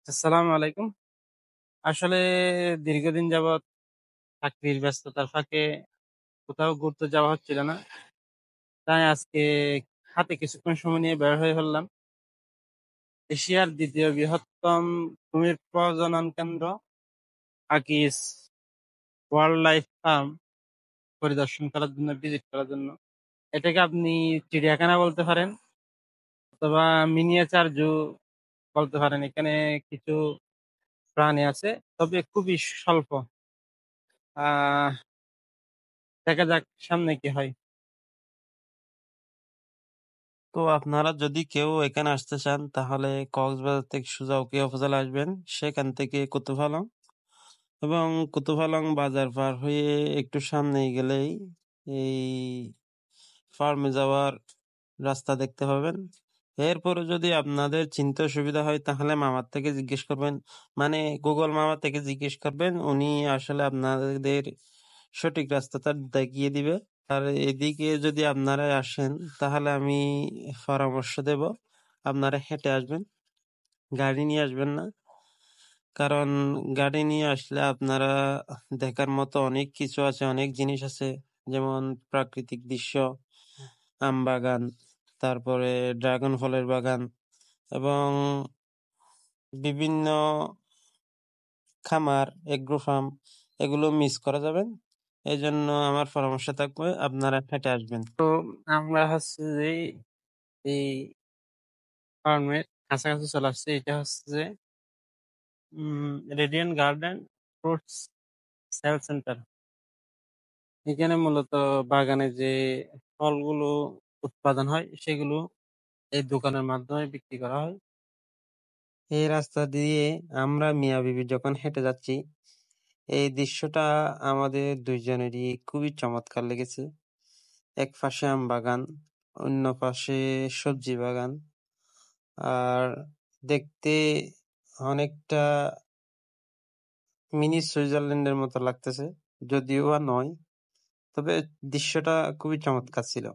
আসসালামু আলাইকুম। আসলে দীর্ঘদিন যাবৎ চাকরির ব্যস্ততার ফাঁকে কোথাও ঘুরতে যাওয়া হচ্ছিল না। তাই আজকে হাতে কিছুক্ষণ সময় নিয়ে বের হয়ে পড়লাম। এশিয়ার ২য় বৃহত্তম কুমির প্রজনন কেন্দ্র আকিস ওয়াইল্ড লাইফ ফার্ম পরিদর্শন করার জন্য, ভিজিট করার জন্য। এটাকে আপনি চিড়িয়াখানা বলতে পারেন অথবা মিনিয়েচার জু বলতে পারেন। এখানে কিছু প্রাণী আছে, তবে খুবই স্বল্প। আহ দেখা যাক সামনে কি হয়। তো আপনারা যদি কেউ এখানে আসতে চান তাহলে কক্সবাজার থেকে সোজা উখিয়া উপজেলা আসবেন, সেখান থেকে কুতুপালং এবং কুতুপালং বাজার পার হয়ে একটু সামনে গেলেই এই ফার্মে যাওয়ার রাস্তা দেখতে পাবেন। এরপরে যদি আপনাদের চিন্তা সুবিধা হয় তাহলে মামার থেকে জিজ্ঞেস করবেন, মানে গুগল মামা থেকে জিজ্ঞেস করবেন, উনি আসলে আপনাদের সঠিক রাস্তাটা দেখিয়ে দিবে। আর এদিকে যদি আপনারা আসেন তাহলে আমি পরামর্শ দেব আপনারা হেঁটে আসবেন, গাড়ি নিয়ে আসবেন না। কারণ গাড়ি নিয়ে আসলে আপনারা দেখার মতো অনেক কিছু আছে, অনেক জিনিস আছে, যেমন প্রাকৃতিক দৃশ্য, আম বাগান, তারপরে ড্রাগন ফলের বাগান এবং বিভিন্ন খামার, এগ্রো ফার্ম, এগুলো মিস করা যাবেন। এই জন্য আমার পরামর্শ থাকবে আপনারা হেঁটে আসবেন। তো আমরা হচ্ছে যে এই ফার্মের কাছাকাছি চলে আসছে। এটা হচ্ছে যে radiant garden fruits sale centre. এখানে মূলত বাগানে যে ফলগুলো উৎপাদন হয় সেগুলো এই দোকানের মাধ্যমে বিক্রি করা হয়। এই রাস্তা দিয়ে আমরা মিয়া বিবি যখন হেঁটে যাচ্ছি, এই দৃশ্যটা আমাদের দুইজনেরই খুবই চমৎকার লেগেছে। এক পাশে আম বাগান, অন্য পাশে সবজি বাগান, আর দেখতে অনেকটা মিনি সুইজারল্যান্ডের মতো লাগতেছে, যদিও বা নয়, তবে দৃশ্যটা খুবই চমৎকার ছিল।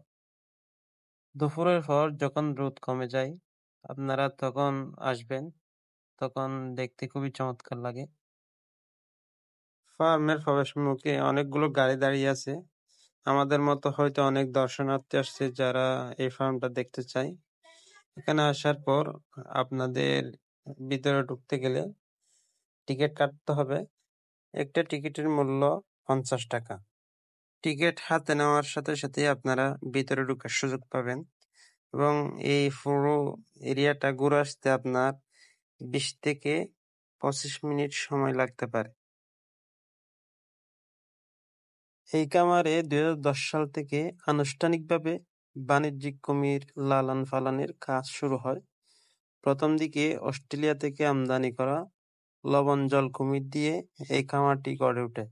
দুপুরের পর যখন রোদ কমে যায় আপনারা তখন আসবেন, তখন দেখতে খুবই চমৎকার লাগে। ফার্মের প্রবেশ মুখে অনেকগুলো গাড়ি দাঁড়িয়ে আছে। আমাদের মতো হয়তো অনেক দর্শনার্থী আসছে যারা এই ফার্মটা দেখতে চায়। এখানে আসার পর আপনাদের ভিতরে ঢুকতে গেলে টিকিট কাটতে হবে। একটা টিকিটের মূল্য 50 টাকা। টিকিট হাতে নেওয়ার সাথে সাথে আপনারা ভিতরে ঢোকার সুযোগ পাবেন এবং এই পুরো এরিয়াটা ঘুরে আসতে আপনার 20 থেকে 25 মিনিট সময় লাগতে পারে। এই খামারে 2010 সাল থেকে আনুষ্ঠানিকভাবে বাণিজ্যিক কুমির লালন পালনের কাজ শুরু হয়। প্রথম দিকে অস্ট্রেলিয়া থেকে আমদানি করা লবণ জল কুমির দিয়ে এই খামারটি গড়ে ওঠে।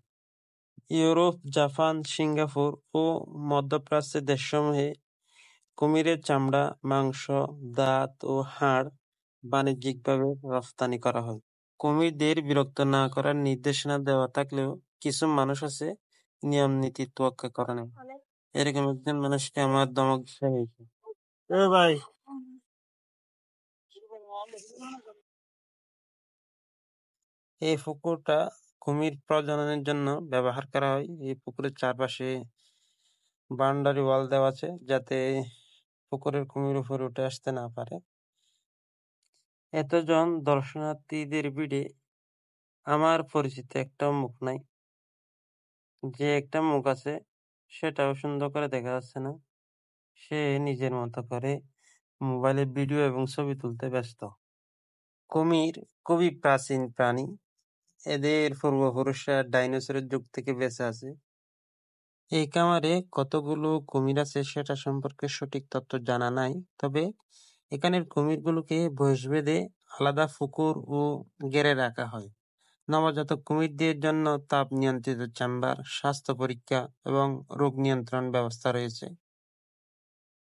ইউরোপ, জাপান, সিঙ্গাপুর ও মধ্যপ্রাচ্যের দেশসমূহে কুমিরের চামড়া, মাংস, দাঁত ও হাড় বাণিজ্যিকভাবে রফতানি করা হয়। কুমিরদের বিরক্ত না করার নির্দেশনা দেওয়া থাকলেও কিছু মানুষ আছে নিয়ম নীতি তোয়াক্কা করে না। এরকম একজন মানুষকে আমার ধমক দিতে হয়েছে। এ ভাই, এই পুকুরটা কুমির প্রজননের জন্য ব্যবহার করা হয়। এই পুকুরের চারপাশে বাউন্ডারি ওয়াল দেওয়া আছে যাতে পুকুরের কুমির উপরে উঠে আসতে না পারে। এতজন দর্শনার্থীদের ভিড়ে আমার পরিচিত একটা মুখ নাই। যে একটা মুখ আছে সেটাও সুন্দর করে দেখা যাচ্ছে না। সে নিজের মতো করে মোবাইলে ভিডিও এবং ছবি তুলতে ব্যস্ত। কুমির খুবই প্রাচীন প্রাণী। এদের পূর্বপুরুষরা ডাইনোসরের যুগ থেকে বেঁচে আছে। এই খামারে কতগুলো কুমির আছে সেটা সম্পর্কে সঠিক তথ্য জানা নাই, তবে এখানের কুমিরগুলোকে বয়সভেদে আলাদা পুকুর ও ঘেরে রাখা হয়। নবজাতক কুমিরদের জন্য তাপ নিয়ন্ত্রিত চেম্বার, স্বাস্থ্য পরীক্ষা এবং রোগ নিয়ন্ত্রণ ব্যবস্থা রয়েছে।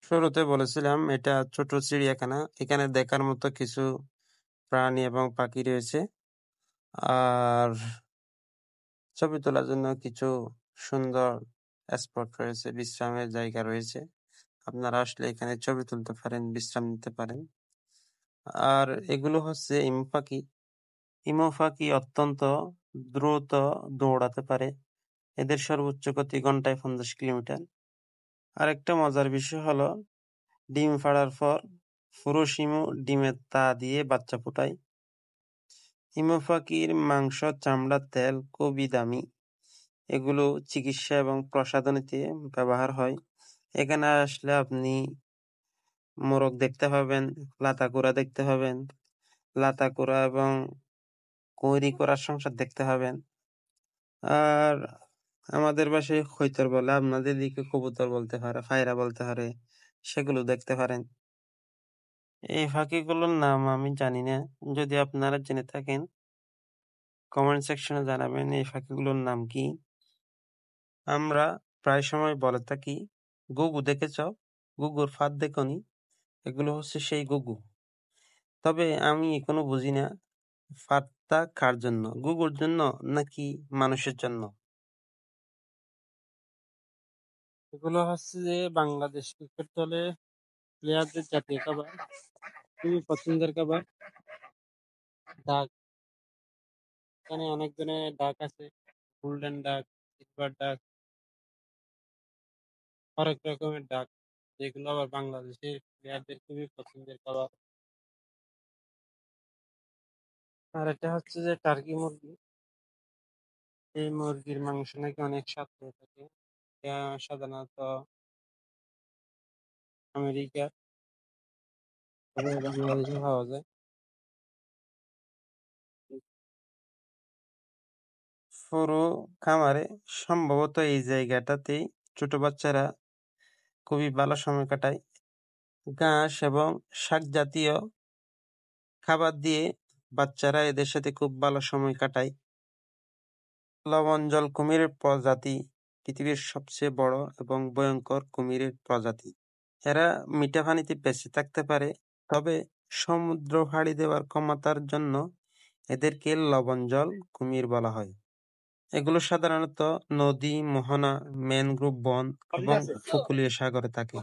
শুরুতে বলেছিলাম এটা ছোট চিড়িয়াখানা, এখানে দেখার মতো কিছু প্রাণী এবং পাখি রয়েছে, আর ছবি তোলার জন্য কিছু সুন্দর স্পট রয়েছে, বিশ্রামের জায়গা রয়েছে। আপনারা আসলে এখানে ছবি তুলতে পারেন, বিশ্রাম নিতে পারেন। আর এগুলো হচ্ছে ইমু পাখি। ইমু পাখি অত্যন্ত দ্রুত দৌড়াতে পারে। এদের সর্বোচ্চ গতি ঘন্টায় 50 কিলোমিটার। আরেকটা মজার বিষয় হলো ডিম ফাড়ার পর পুরুষ ইমু ডিমের তা দিয়ে বাচ্চা ফোটায়। ইমু পাখির মাংস, চামড়া, তেল খুবই দামি। এগুলো চিকিৎসা এবং প্রসাধনীতে ব্যবহার হয়। এখানে আসলে আপনি মোরগ দেখতে পাবেন, লাতাকুড়া দেখতে পাবেন, লাতাকুড়া এবং কৈরি করার সংসার দেখতে পাবেন। আর আমাদের বাসায় খৈতর বলে, আপনাদের দিকে কবুতর বলতে পারে, পায়রা বলতে পারে, সেগুলো দেখতে পারেন। এই পাখিগুলোর নাম আমি জানি না। যদি আপনারা জেনে থাকেন কমেন্ট সেকশনে জানাবেন এই পাখিগুলোর নাম কি। আমরা প্রায় সময় বলে থাকি, গুগু দেখেছ? গুগুর ফাঁদ দেখনি? এগুলো হচ্ছে সেই গুগু। তবে আমি এখনো বুঝি না ফাঁদটা কার জন্য, গুগুর জন্য নাকি মানুষের জন্য। এগুলো হচ্ছে যে বাংলাদেশ ক্রিকেট দলে প্লেয়ারদের জাতীয় খাবার, খুবই পছন্দের খাবার। ডাক, এখানে অনেক ধরনের ডাক আছে, গোল্ডেন ডাক, সিলভার ডাক, হরেক রকমের ডাক, যেগুলো আবার বাংলাদেশের প্লেয়ারদের খুবই পছন্দের খাবার। আর এটা হচ্ছে যে টার্কি মুরগি। এই মুরগির মাংস নাকি অনেক স্বাদ হয়ে থাকে। এটা সাধারণত আমেরিকার, তবে বাংলাদেশে পাওয়া যায়। পুরো খামারে সম্ভবত এই জায়গাটাতেই ছোট বাচ্চারা খুবই ভালো সময় কাটায়। ঘাস এবং শাক জাতীয় খাবার দিয়ে বাচ্চারা এদের সাথে খুব ভালো সময় কাটায়। লবণজল কুমিরের প্রজাতি পৃথিবীর সবচেয়ে বড় এবং ভয়ঙ্কর কুমিরের প্রজাতি। এরা মিঠা পানিতে বেঁচে থাকতে পারে, তবে সমুদ্র পাড়ি দেওয়ার ক্ষমতার জন্য এদেরকে লবণজল কুমির বলা হয়। এগুলো সাধারণত নদী, মোহনা, ম্যানগ্রোভ বন এবং উপকূলীয় সাগরে থাকে।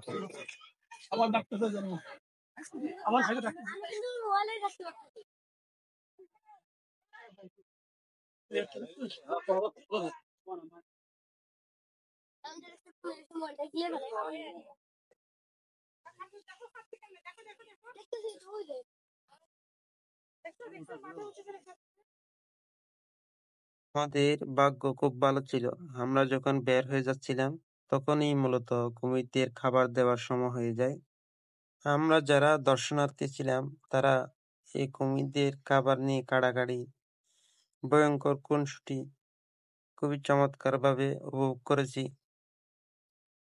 আমাদের ভাগ্য খুব ভালো ছিল। আমরা যখন বের হয়ে যাচ্ছিলাম তখনই মূলত কুমিরদের খাবার দেওয়ার সময় হয়ে যায়। আমরা যারা দর্শনার্থী ছিলাম তারা এই কুমিরদের খাবার নিয়ে কাড়াকাড়ি, ভয়ঙ্কর খুনসুটি খুবই চমৎকার ভাবে উপভোগ করেছি।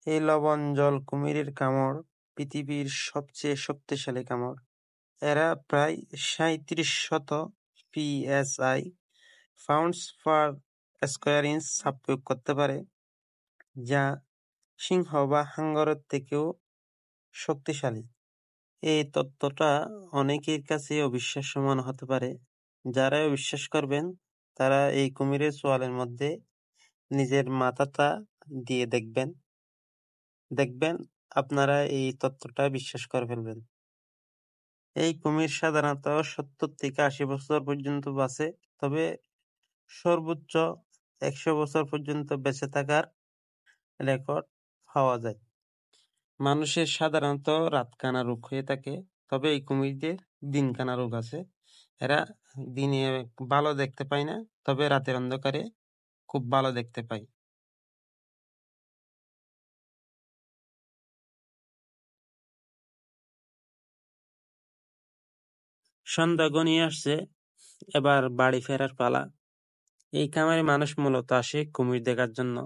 এই লবণজল কুমিরের কামড় পৃথিবীর সবচেয়ে শক্তিশালী কামড়। এরা প্রায় 3700 psi pounds per square inch চাপ প্রয়োগ করতে পারে, যা সিংহ বা হাঙ্গরের থেকেও শক্তিশালী। এই তত্ত্বটা অনেকের কাছে অবিশ্বাস্য মনে হতে পারে। যারা অবিশ্বাস করবেন তারা এই কুমিরের চোয়ালের মধ্যে নিজের মাথাটা দিয়ে দেখবেন আপনারা এই তত্ত্বটা বিশ্বাস করে ফেলবেন। এই কুমির সাধারণত 70 থেকে 80 বছর পর্যন্ত বাঁচে, তবে সর্বোচ্চ 100 বছর পর্যন্ত বেঁচে থাকার রেকর্ড পাওয়া যায়। মানুষের সাধারণত রাতকানা রোগ হয়ে থাকে, তবে এই কুমিরদের দিনকানা রোগ আছে। এরা দিনে ভালো দেখতে পায় না, তবে রাতের অন্ধকারে খুব ভালো দেখতে পায়। সন্ধ্যা ঘনিয়ে আসছে, এবার বাড়ি ফেরার পালা। এই খামারে মানুষ মূলত আসে কুমির দেখার জন্য।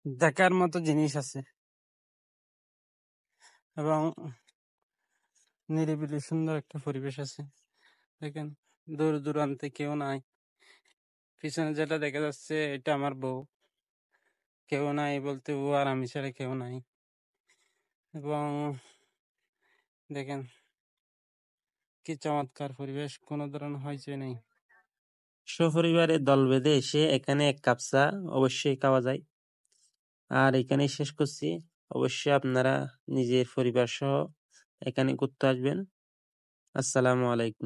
দেখার মতো জিনিস আছে এবং নিরিবিলি সুন্দর একটা পরিবেশ আছে। দেখেন, দূর দূরান্তে কেউ নাই। পিছনে যেটা দেখা যাচ্ছে এটা আমার বউ। কেউ নাই বলতে ও আর আমি ছাড়া কেউ নাই। এবং দেখেন কি চমৎকার পরিবেশ, কোনো ধরনের হইচই নেই। সপরিবারে দল বেঁধে এসে এখানে এক কাপ চা অবশ্যই খাওয়া যায়। আর এখানেই শেষ করছি। অবশ্যই আপনারা নিজের পরিবার সহ এখানে ঘুরতে আসবেন। আসসালামু আলাইকুম।